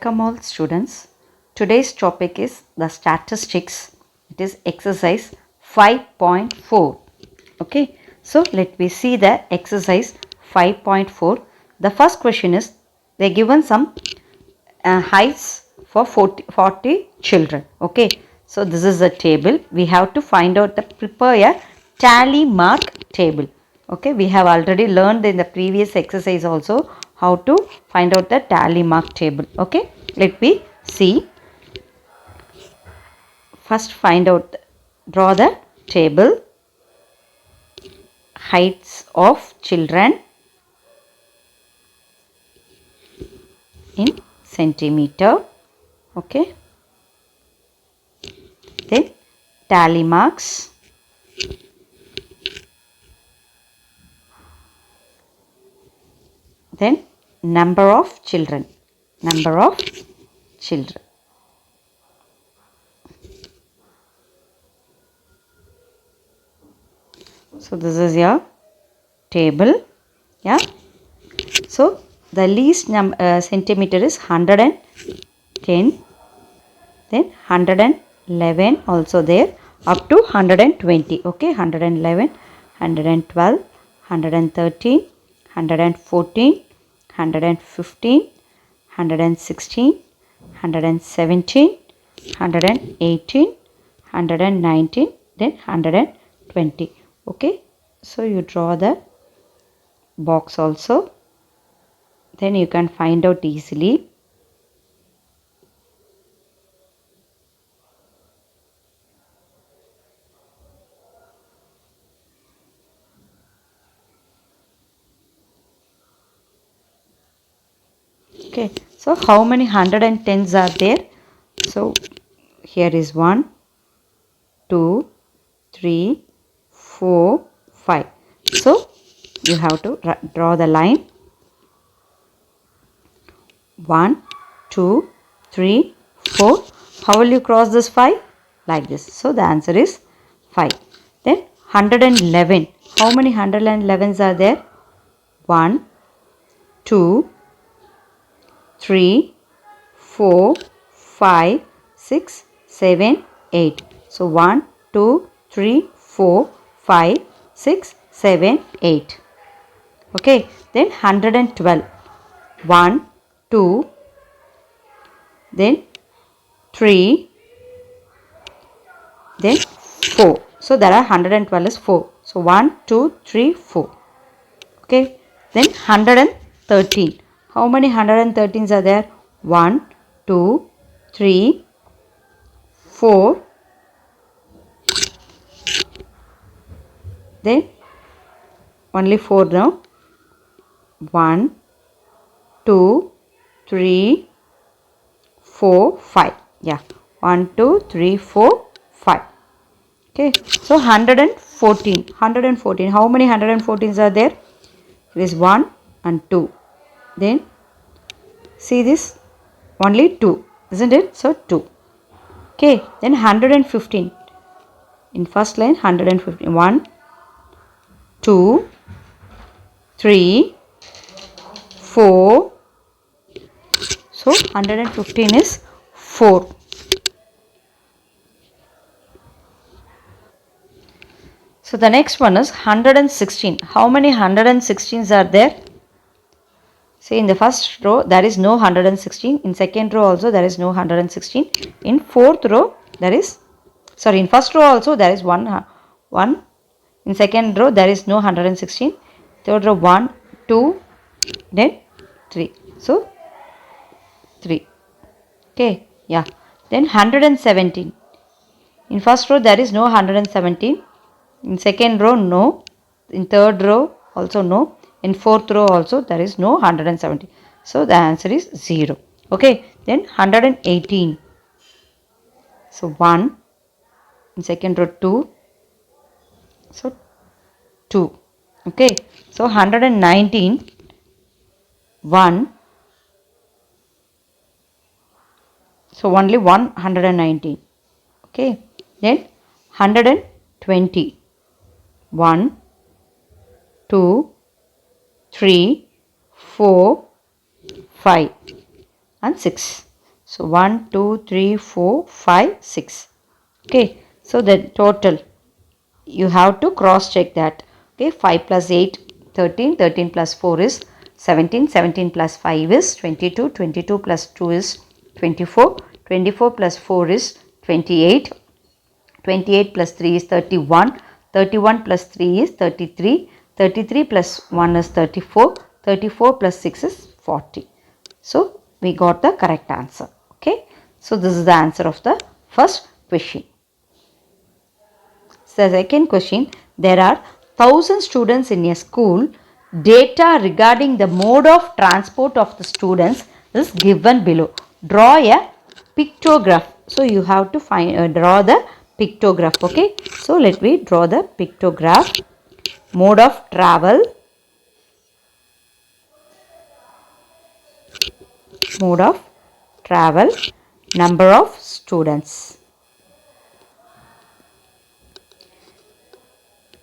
Welcome all students. Today's topic is the statistics. It is exercise 5.4. Okay, so let me see the exercise 5.4. The first question is they given some heights for 40 children. Okay, so this is a table. We have to find out prepare a tally mark table. Okay, we have already learned in the previous exercise also how to find out the tally mark table. Okay, let me see. First find out, draw the table, heights of children in centimeter. Okay, then tally marks, then number of children. So this is your table. Yeah, so the least centimeter is 110, then 111 also there, up to 120. Okay, 111, 112, 113, 114, 115, 116, 117, 118, 119, then 120. Okay, so you draw the box also, then you can find out easily. Okay, so how many 110s are there? So here is 1, 2, 3, 4, 5. So you have to draw the line. 1, 2, 3, 4. How will you cross this 5? Like this. So the answer is 5. Then 111. How many 111s are there? 1, 2, 3, 4, 5, 6, 7, 8. So 1, 2, 3, 4, 5, 6, 7, 8. Okay, then 112. 1, 2, then 3, then 4. So there are 112 is 4. So 1, 2, 3, 4. Okay, then 113. How many 113s are there? 1, 2, 3, 4. Then only 4 now. 1, 2, 3, 4, 5. Yeah, 1, 2, 3, 4, 5. Okay, so 114. 114. How many 114s are there? It is 1 and 2. Then see this, only 2, isn't it? So 2. Okay, then 115. In first line 115. 1, 2, 3, 4. So 115 is 4. So the next one is 116. How many 116s are there? See, in the first row there is no 116. In second row also there is no 116. In fourth row there is, sorry, in first row also there is one. In second row there is no 116. Third row 1, 2, then 3. So 3. Okay, yeah. Then 117. In first row there is no 117. In second row no. In third row also no. In fourth row also there is no 117. So the answer is 0. Okay, then 118. So 1. In second row 2. So 2. Okay, so 119. 1. So only 119. Okay, then 120. 1, 2, 3, 4, 5 and 6. So 1, 2, 3, 4, 5, 6. Okay, so the total you have to cross check that. Okay, 5 plus 8, 13, 13 plus 4 is 17, 17 plus 5 is 22, 22 plus 2 is 24, 24 plus 4 is 28, 28 plus 3 is 31, 31 plus 3 is 33, 33 plus 1 is 34, 34 plus 6 is 40. So, we got the correct answer. Okay, so this is the answer of the first question. The second question, there are 1000 students in a school. Data regarding the mode of transport of the students is given below. Draw a pictograph. So you have to draw the pictograph. Okay. So let me draw the pictograph. Mode of travel. Mode of travel. Number of students.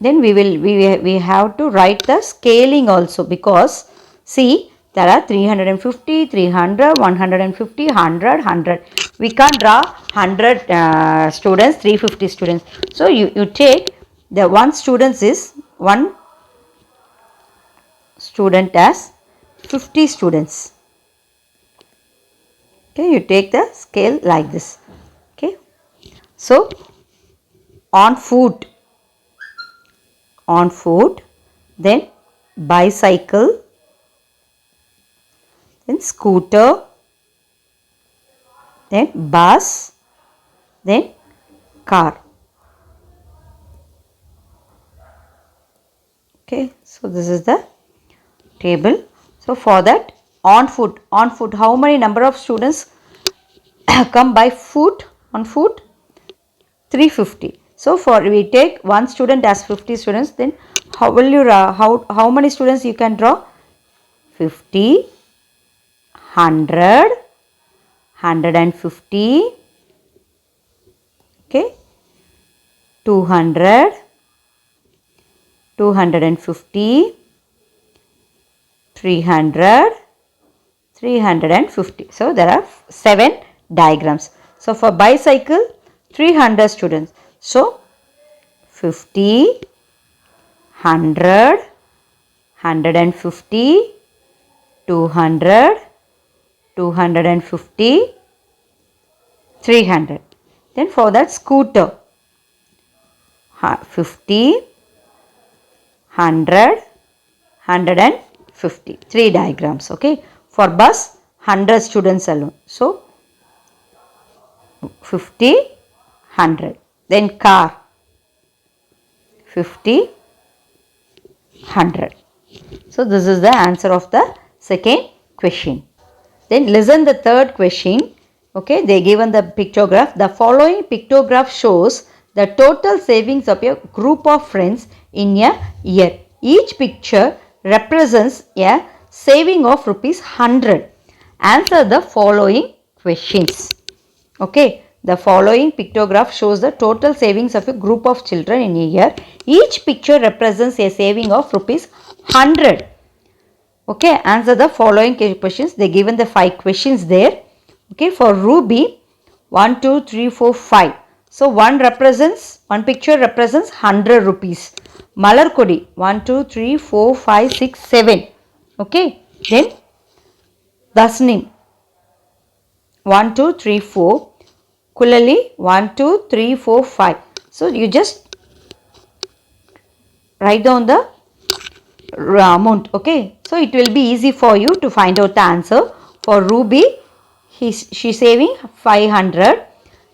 Then we have to write the scaling also, because see, there are 350, 300, 150, 100, 100. We can't draw 100 students, 350 students. So you take the one students is one student as 50 students. Okay, you take the scale like this. Okay, so on foot, then bicycle, then scooter, then bus, then car. Okay, so this is the table. So for that, on foot, how many number of students come by foot, on foot? 350. So for we take one student as 50 students, then how will you how many students you can draw? 50, 100, 150, okay, 200, 250, 300, 350. So there are 7 diagrams. So for bicycle, 300 students. So 50, 100, 150, 200, 250, 300. Then for that scooter, 50, 100, 150. 3 diagrams. Okay. For bus, 100 students alone. So 50, 100. Then car, 50, 100. So this is the answer of the second question. Then listen the third question. Okay, they given the pictograph. The following pictograph shows the total savings of a group of friends in a year. Each picture represents a saving of rupees 100. Answer the following questions. Okay, the following pictograph shows the total savings of a group of children in a year. Each picture represents a saving of rupees 100. Okay, answer the following questions. They given the 5 questions there. Okay, for Ruby, 1, 2, 3, 4, 5. So one picture represents 100 rupees. Malarkodi, 1, 2, 3, 4, 5, 6, 7. Okay, then Dasnim, 1, 2, 3, 4. Kulali, 1, 2, 3, 4, 5. So you just write down the amount. Okay, so it will be easy for you to find out the answer. For Ruby, she saving 500.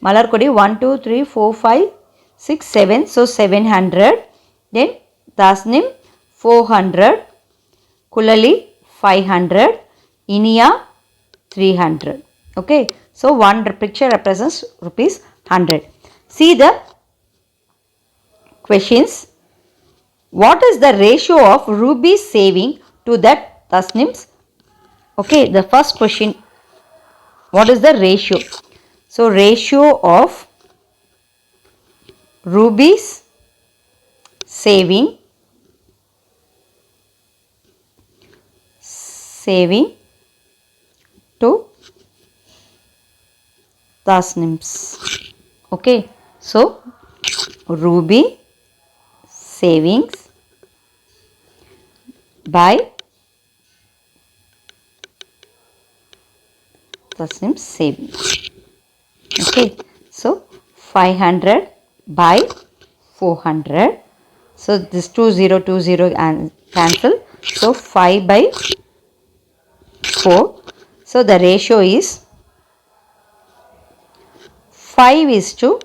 Malarkodi, 1, 2, 3, 4, 5, 6, 7. So 700. Then Dasnim, 400. Kulali, 500. Inia, 300. Okay, so one picture represents rupees 100. See the questions. What is the ratio of Ruby's saving to that Tasnim's? Okay, the first question, what is the ratio? So ratio of Ruby's saving to synonyms. Okay, so Ruby savings by synonyms savings. Okay, so 500 by 400. So this 2020 and cancel. So 5 by 4. So the ratio is 5:4.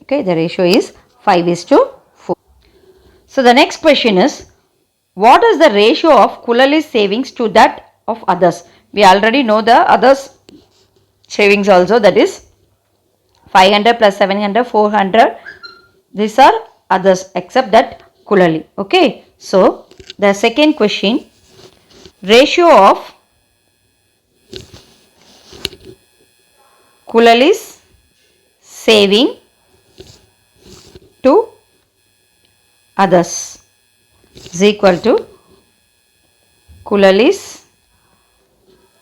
Okay, the ratio is 5:4. So the next question is, what is the ratio of Kulali's savings to that of others? We already know the others savings also, that is 500 plus 700, 400. These are others except that Kulali. Okay, so the second question, ratio of Kulali's saving to others is equal to Kulali's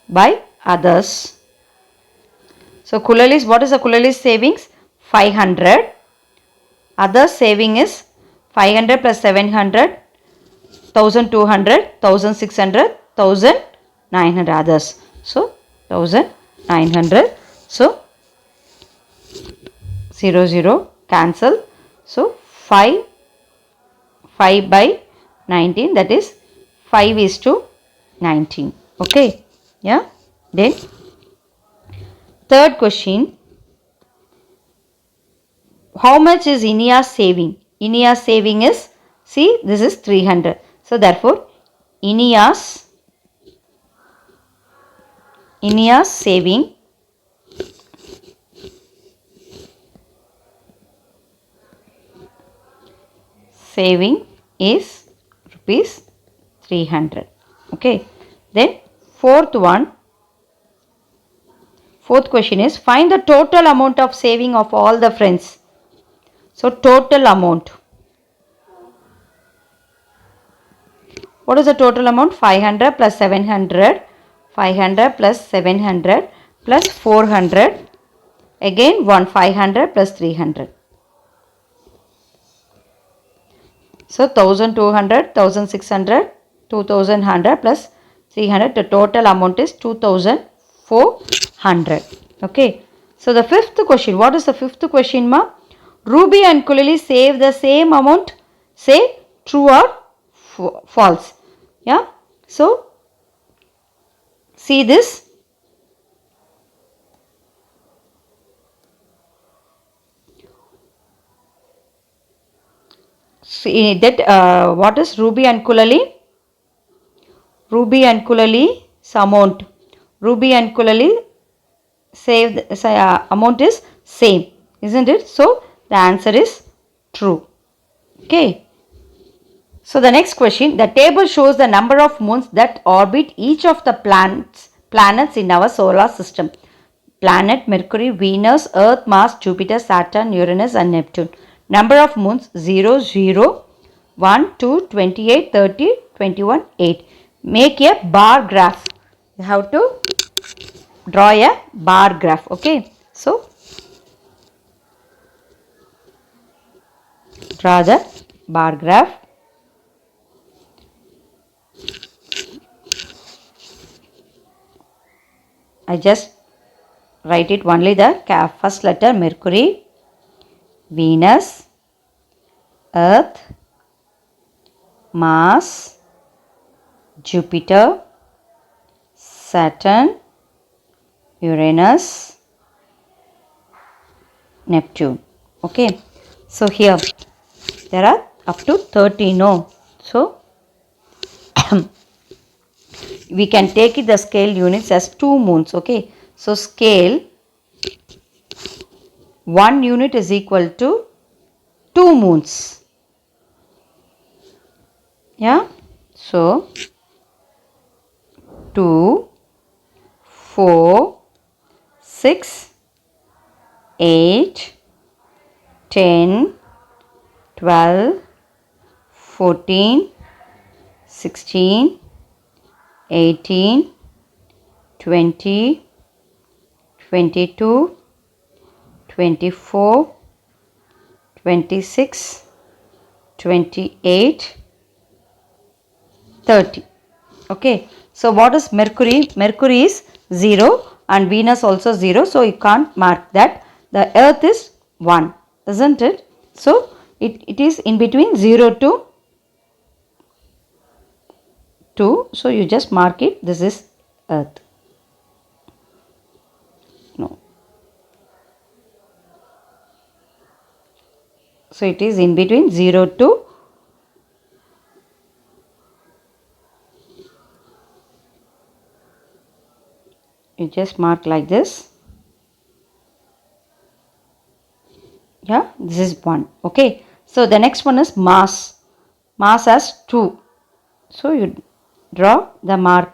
by others. So Kulali's, what is the Kulali's savings? 500. Others saving is 500 plus 700, 1200, 1600, 1900 others. So 1900. So 0 cancel. So 5 by 19, that is 5:19. Okay, yeah. Then third question, how much is Inia's saving? Inia's saving is, see, this is 300. So therefore Inia's saving is rupees 300. Okay, then fourth question is, find the total amount of saving of all the friends. So total amount, what is the total amount? 500 plus 700, 500 plus 700 plus 400, again 500 plus 300. So 1200, 1600, 2100 plus 300, the total amount is 2400. Okay. So the fifth question, what is the fifth question, ma? Ruby and Kulali save the same amount. Say true or false. Yeah. So see this. See that what is Ruby and Kulali? Ruby and Kulali's amount. Ruby and Kulali save amount is same, isn't it? So the answer is true. Okay. So the next question, the table shows the number of moons that orbit each of the planets in our solar system. Planet Mercury, Venus, Earth, Mars, Jupiter, Saturn, Uranus and Neptune. Number of moons 0, 0, 1, 2, 28, 30, 21, 8. Make a bar graph. You have to draw a bar graph. Okay. So draw the bar graph. I just write it only the first letter, Mercury, Venus, Earth, Mars, Jupiter, Saturn, Uranus, Neptune. Okay. So here there are up to 30, no? So we can take it the scale units as 2 moons. Okay. So scale 1 unit is equal to 2 moons. Yeah. So 2, 4, 6, 8, 10, 12, 14, 16, 18, 20, 22, 24, 26, 28, 30. Okay, so what is Mercury? Mercury is 0 and Venus also 0, so you can't mark that. The Earth is 1, isn't it? So it is in between 0 to 2, so you just mark it, this is Earth. No. So it is in between 0 to you just mark like this. Yeah, this is 1. Okay, so the next one is Mars. Mars has 2. So you draw the mark.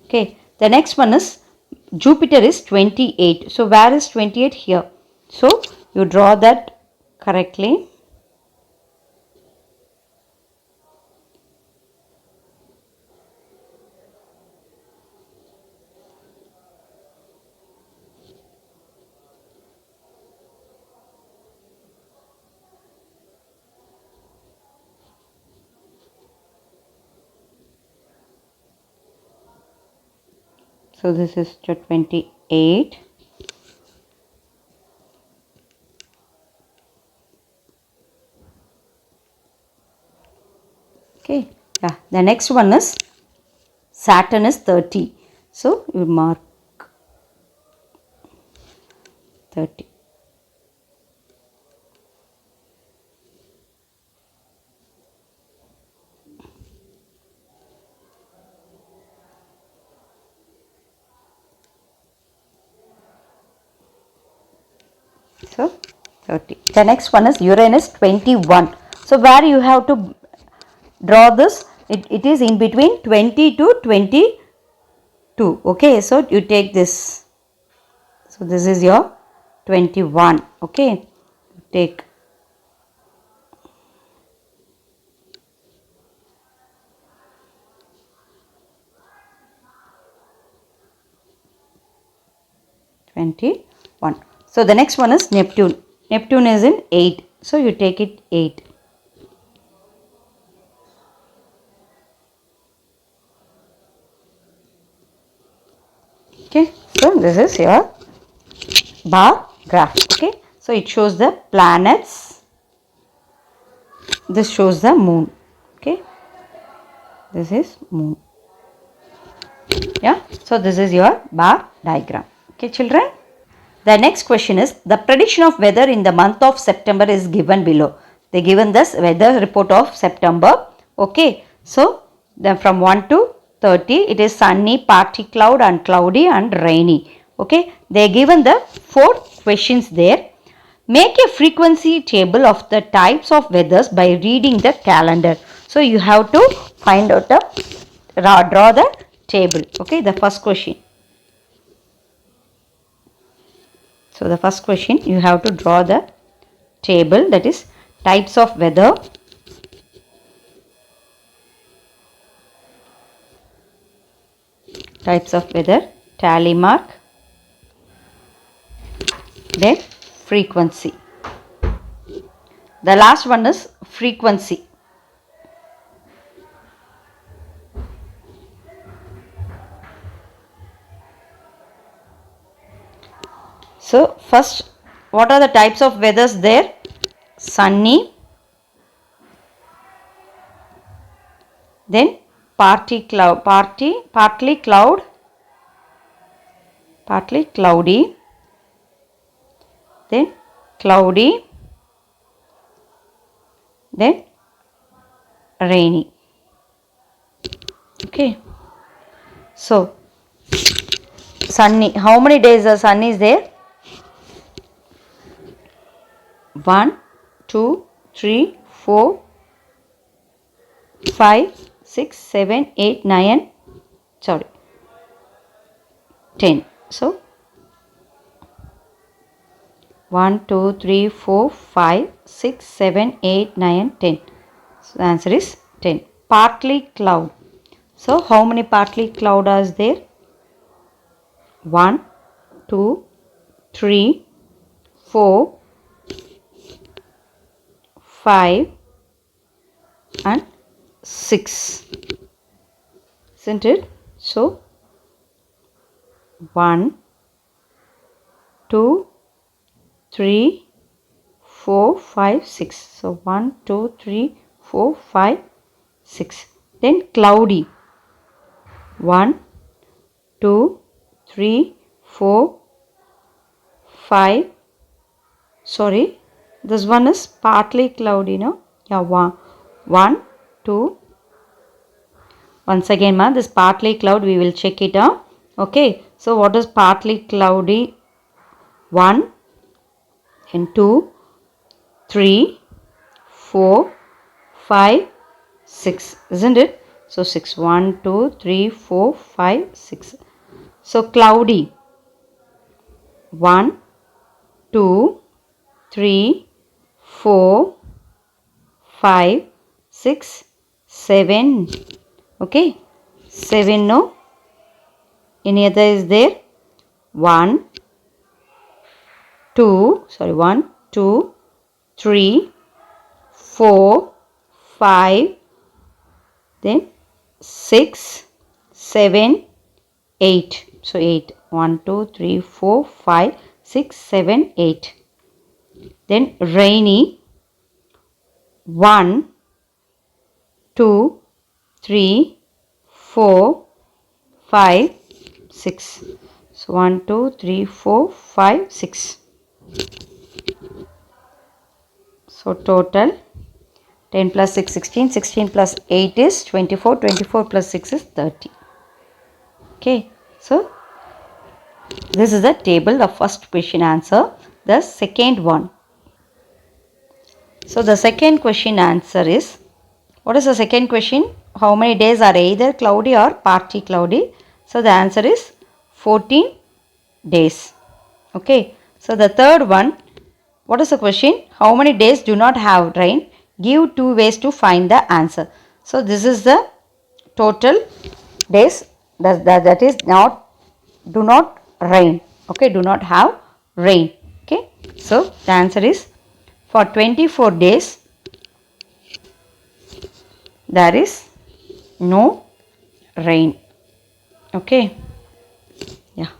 Okay, the next one is Jupiter is 28. So where is 28? Here. So you draw that correctly. So this is 28. Okay, yeah. The next one is Saturn is 30. So you mark 30. So 30. The next one is Uranus 21. So where you have to draw this, it is in between 20 to 22. Okay, so you take this. So this is your 21. Okay, take. (21). So the next one is Neptune. Neptune is in 8. So you take it 8. Okay, so this is your bar graph. Okay, so it shows the planets. This shows the moon. Okay, this is moon. Yeah, so this is your bar diagram. Okay, children. The next question is the prediction of weather in the month of September is given below. They given this weather report of September. Okay, so then from 1 to 30 it is sunny, partly cloud and cloudy and rainy. Okay, they given the 4 questions there. Make a frequency table of the types of weathers by reading the calendar. So you have to find out draw the table. Okay, the first question. So the first question you have to draw the table, that is types of weather. Types of weather, tally mark, then frequency. The last one is frequency. So first, what are the types of weathers there? Sunny, then partly cloudy, then cloudy, then rainy. Okay, so sunny, how many days the sun is there? 1, 2, 3, 4, 5, 6, 7, 8, 9, 10. So 1, 2, 3, 4, 5, 6, 7, 8, 9, 10. So the answer is 10. partly cloud. So how many partly cloud are there? 1, 2, 3, 4, 5 and 6. Isn't it? So 1, 2, 3, 4, 5, 6. So 1, 2, 3, 4, 5, 6. Then cloudy. 1, 2, 3, 4, 5. Sorry, this one is partly cloudy, no? Yeah, 1, 2. Once again, ma, this partly cloud, we will check it out. Okay, so what is partly cloudy? 1 and 2, 3, 4, 5, 6. Isn't it? So 6. 1, 2, 3, 4, 5, 6. So cloudy. 1, 2, 3, 4, 5, 6, 7. Okay. 7, no? Any other is there? 1, 2, 3, 4, 5, then 6, 7, 8. So 8. 1, 2, 3, 4, 5, 6, 7, 8. Then rainy. 1, 2, 3, 4, 5, 6. So 1, 2, 3, 4, 5, 6. So total 10 plus 6, 16. 16 plus 8 is 24. 24 plus 6 is 30. Okay. So this is the table, the first question answer. The second one. So the second question answer is, what is the second question? How many days are either cloudy or partly cloudy? So the answer is 14 days. Okay. So the third one, what is the question? How many days do not have rain? Give 2 ways to find the answer. So this is the total days that is do not rain. Okay, do not have rain. Okay. So the answer is, for 24 days there is no rain. Okay. Yeah.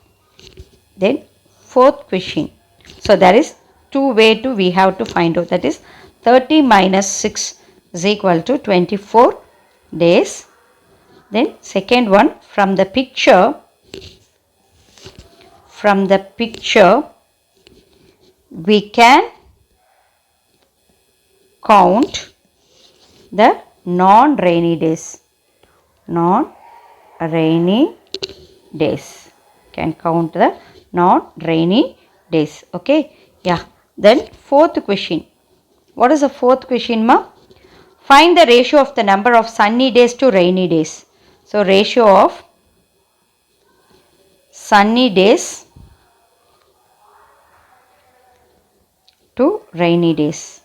Then fourth question. So there is two way to we have to find out, that is 30 minus 6 is equal to 24 days. Then second one, from the picture we can count the non-rainy days. Non-rainy days. Can count the non-rainy days. Okay. Yeah. Then fourth question. What is the fourth question, ma? Find the ratio of the number of sunny days to rainy days. So ratio of sunny days to rainy days.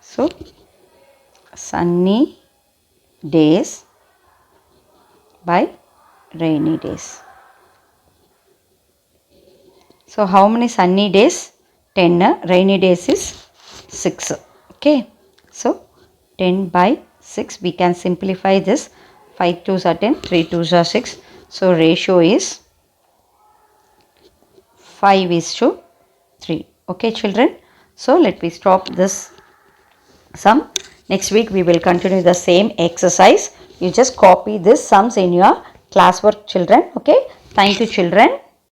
So sunny days by rainy days. So how many sunny days? 10. Rainy days is 6. Okay. So 10 by 6. We can simplify this. 5 2s are 10. 3 2s are 6. So ratio is 5:3. Okay, children. So let me stop this sum. Next week we will continue the same exercise. You just copy this sums in your classwork, children. Okay. Thank you, children.